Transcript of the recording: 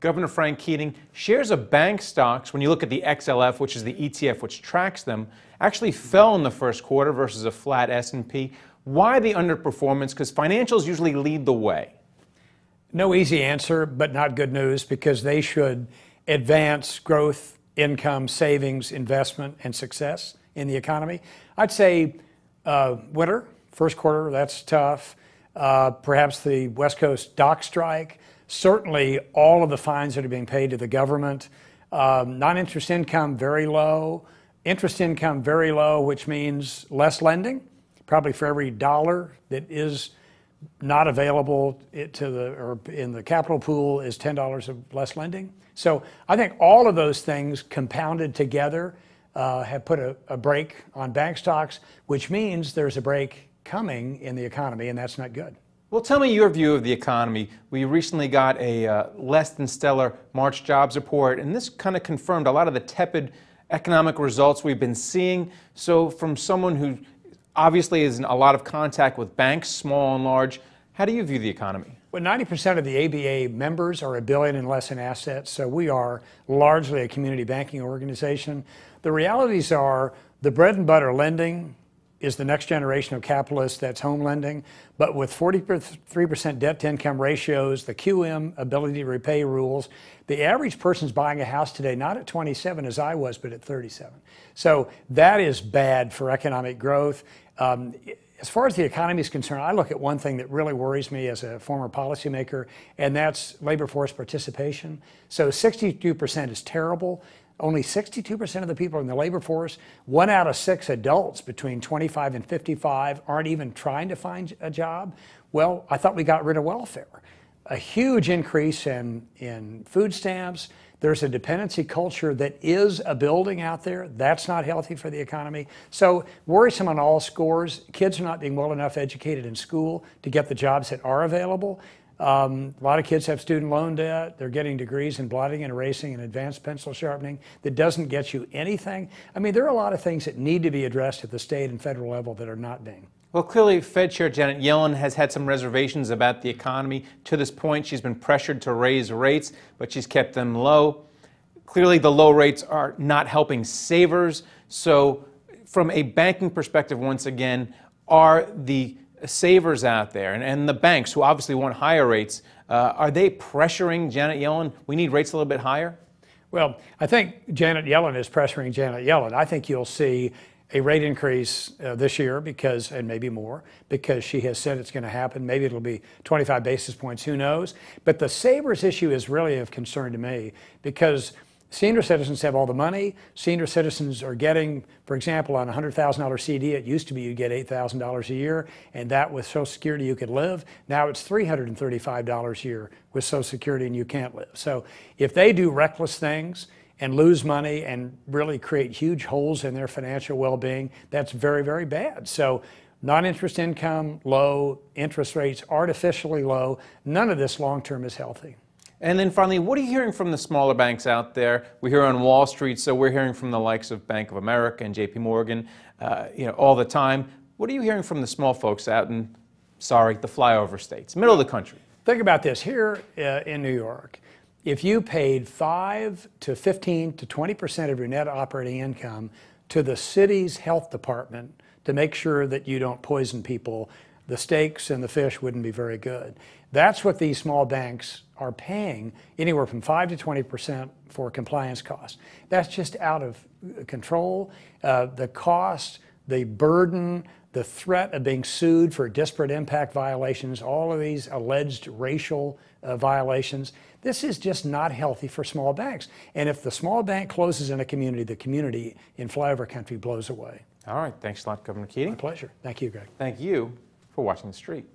Governor Frank Keating, shares of bank stocks, when you look at the XLF, which is the ETF which tracks them, actually fell in the first quarter versus a flat S&P. Why the underperformance? Because financials usually lead the way. No easy answer, but not good news, because they should advance growth, income, savings, investment, and success in the economy. I'd say winter, first quarter, that's tough. Perhaps the West Coast dock strike. Certainly all of the fines that are being paid to the government. Non-interest income very low. Interest income very low, which means less lending. Probably for every dollar that is not available in the capital pool is $10 of less lending. So I think all of those things compounded together have put a brake on bank stocks, which means there's a brake coming in the economy, and that's not good. Well, tell me your view of the economy. We recently got a less than stellar March jobs report, and this kind of confirmed a lot of the tepid economic results we've been seeing. So from someone who obviously is in a lot of contact with banks, small and large, how do you view the economy? Well, 90% of the ABA members are $1 billion and less in assets, so we are largely a community banking organization. The realities are the bread and butter lending is the next generation of capitalists, that's home lending, but with 43% debt-to-income ratios, the QM ability to repay rules, the average person's buying a house today not at 27 as I was, but at 37. So that is bad for economic growth. As far as the economy is concerned, I look at one thing that really worries me as a former policymaker, and that's labor force participation. So 62% is terrible. Only 62% of the people in the labor force, 1 out of 6 adults between 25 and 55 aren't even trying to find a job. Well, I thought we got rid of welfare. A huge increase in food stamps. There's a dependency culture that is a building out there. That's not healthy for the economy. So worrisome on all scores. Kids are not being well enough educated in school to get the jobs that are available. A lot of kids have student loan debt. They're getting degrees in blotting and erasing and advanced pencil sharpening that doesn't get you anything. I mean, there are a lot of things that need to be addressed at the state and federal level that are not being. Well, clearly, Fed Chair Janet Yellen has had some reservations about the economy. To this point, she's been pressured to raise rates, but she's kept them low. Clearly, the low rates are not helping savers. So from a banking perspective, once again, are the savers out there and the banks who obviously want higher rates, are they pressuring Janet Yellen? We need rates a little bit higher? Well, I think Janet Yellen is pressuring Janet Yellen. I think you'll see a rate increase this year because, and maybe more, because she has said it's going to happen. Maybe it'll be 25 basis points, who knows? But the savers issue is really of concern to me because senior citizens have all the money. Senior citizens are getting, for example, on a $100,000 CD, it used to be you get $8,000 a year, and that with Social Security you could live. Now it's $335 a year with Social Security and you can't live. So if they do reckless things and lose money and really create huge holes in their financial well-being, that's very, very bad. So non-interest income low, interest rates artificially low, none of this long-term is healthy. And then finally, what are you hearing from the smaller banks out there? We're here on Wall Street, so we're hearing from the likes of Bank of America and JP Morgan, all the time. What are you hearing from the small folks out in, the flyover states, middle of the country? Think about this. Here in New York, if you paid 5 to 15 to 20% of your net operating income to the city's health department to make sure that you don't poison people, the steaks and the fish wouldn't be very good. That's what these small banks are paying, anywhere from 5 to 20% for compliance costs. That's just out of control. The cost, the burden, the threat of being sued for disparate impact violations, all of these alleged racial violations, this is just not healthy for small banks. And if the small bank closes in a community, the community in flyover country blows away. All right. Thanks a lot, Governor Keating. My pleasure. Thank you, Greg. Thank you for watching The Street.